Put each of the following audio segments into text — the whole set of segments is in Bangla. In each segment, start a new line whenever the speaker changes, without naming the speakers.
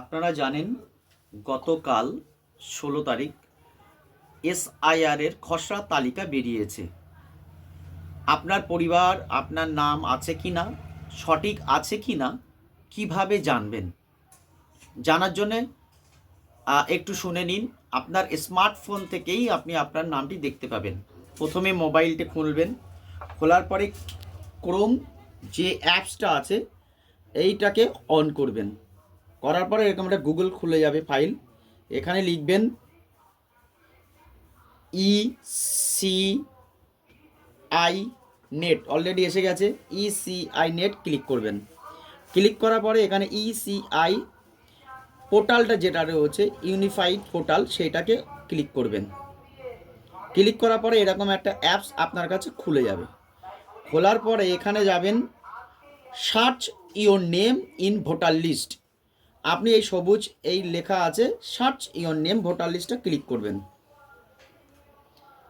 আপনারা জানেন গতকাল 16 তারিখ এসআইআর এর খসড়া তালিকা বেরিয়েছে। আপনার পরিবার, আপনার নাম আছে কি না, সঠিক আছে কি না, কীভাবে জানবেন? জানার জন্যে একটু শুনে নিন। আপনার স্মার্টফোন থেকেই আপনি আপনার নামটি দেখতে পাবেন। প্রথমে মোবাইলটি খুলবেন, খোলার পরে ক্রোম যে অ্যাপসটা আছে এইটাকে অন করবেন। করার পরে এরকম একটা গুগল খুলে যাবে ফাইল। এখানে লিখবেন ECI নেট, অলরেডি এসে গেছে। ECI নেট ক্লিক করবেন। ক্লিক করার পরে এখানে ECI পোর্টালটা যেটা রয়েছে ইউনিফাইড পোর্টাল, সেটাকে ক্লিক করবেন। ক্লিক করার পরে এরকম একটা অ্যাপস আপনার কাছে খুলে যাবে। খোলার পরে এখানে যাবেন search your name in voter list. আপনি এই সবুজ এই লেখা আছে সার্চ ইওর নেম ভোটার লিস্টে ক্লিক করবেন।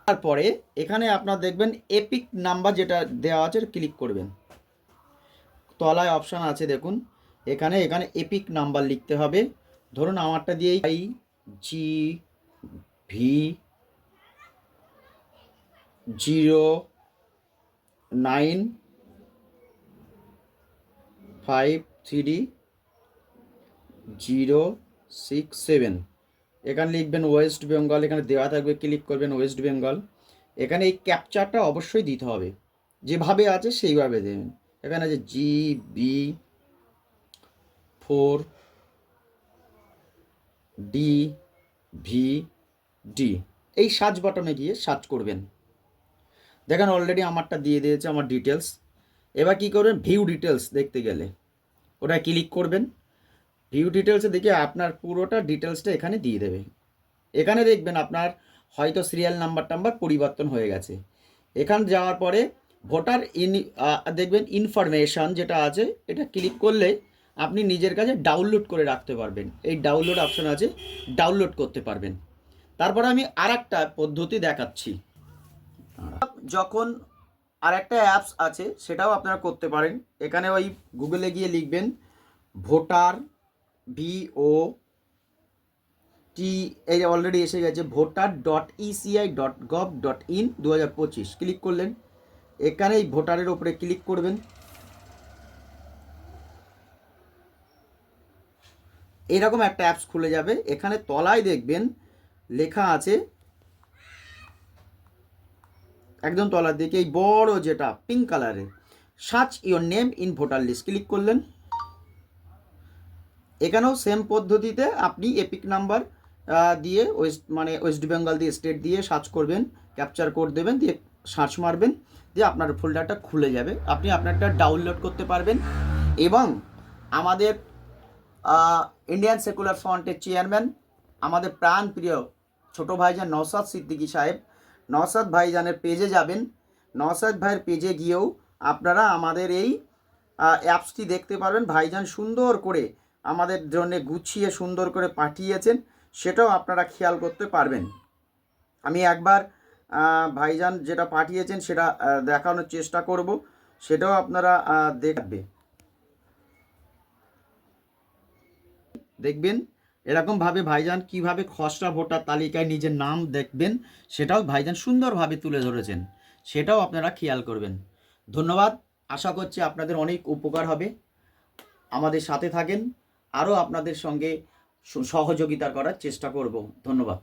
তারপরে এখানে আপনার দেখবেন এপিক নাম্বার যেটা দেওয়া আছে ক্লিক করবেন। তলায় অপশান আছে দেখুন, এখানে এপিক নাম্বার লিখতে হবে। ধরুন আমারটা দিয়েই IG V0953 067। এখানে লিখবেন ওয়েস্ট বেঙ্গল, এখানে দেওয়া থাকবে, ক্লিক করবেন ওয়েস্ট বেঙ্গল। এখানে এই ক্যাপচারটা অবশ্যই দিতে হবে, যেভাবে আছে সেইভাবে দেবেন। এখানে আছে GB4DVD, এই সার্চ বাটনে গিয়ে সার্চ করবেন। দেখেন অলরেডি আমারটা দিয়ে দিয়েছে, আমার ডিটেলস। এবার কি করবেন, ভিউ ডিটেলস দেখতে গেলে ওটা ক্লিক করবেন। ভিউ ডিটেলসে দেখে আপনার পুরোটা ডিটেলসটা এখানে দিয়ে দেবে। এখানে দেখবেন আপনার হয়তো সিরিয়াল নাম্বার পরিবর্তন হয়ে গেছে। এখানে যাওয়ার পরে ভোটার দেখবেন ইনফরমেশন যেটা আছে, এটা ক্লিক করলে আপনি নিজের কাছে ডাউনলোড করে রাখতে পারবেন। এই ডাউনলোড অপশন আছে, ডাউনলোড করতে পারবেন। তারপরে আমি আরেকটা পদ্ধতি দেখাচ্ছি। যখন আরেকটা অ্যাপস আছে সেটাও আপনারা করতে পারেন। এখানে ওই গুগলে গিয়ে লিখবেন ভোটার VOT, এই অলরেডি এসে গেছে votar.eci.gov.in 2025। ক্লিক করলেন, এখানে এই ভোটারের ওপরে ক্লিক করবেন। এরকম একটা অ্যাপস খুলে যাবে। এখানে তলায় দেখবেন লেখা আছে, একদম তলার দিকে এই বড় যেটা পিঙ্ক কালারের, search your name in voter list click করলেন। এখানেও সেম পদ্ধতিতে আপনি এপিক নাম্বার দিয়ে ওয়েস্ট বেঙ্গল দিয়ে স্টেট দিয়ে সার্চ করবেন, ক্যাপচার কোড দেবেন, দিয়ে সার্চ মারবেন, দিয়ে আপনার ফোল্ডারটা খুলে যাবে। আপনি আপনারটা ডাউনলোড করতে পারবেন। এবং আমাদের ইন্ডিয়ান সেকুলার ফ্রন্টের চেয়ারম্যান, আমাদের প্রাণ প্রিয় ছোটো ভাইজান নওশাদ সিদ্দিকী সাহেব, নওশাদ ভাইজানের পেজে যাবেন। নওশাদ ভাইয়ের পেজে গিয়েও আপনারা আমাদের এই অ্যাপসটি দেখতে পারবেন। ভাইজান সুন্দর করে আমাদের জন্য গুছিয়ে সুন্দর করে পাঠিয়েছেন, সেটাও আপনারা খেয়াল করতে পারবেন। আমি একবার ভাইজান যেটা পাঠিয়েছেন সেটা দেখানোর চেষ্টা করব, সেটাও আপনারা দেখবেন। এরকমভাবে ভাইজান কিভাবে খসড়া ভোটার তালিকায় নিজের নাম দেখবেন সেটাও ভাইজান সুন্দরভাবে তুলে ধরেছেন, সেটাও আপনারা খেয়াল করবেন। ধন্যবাদ। আশা করছি আপনাদের অনেক উপকার হবে। আমাদের সাথে থাকেন, আরও আপনাদের সঙ্গে সহযোগিতা করার চেষ্টা করব। ধন্যবাদ।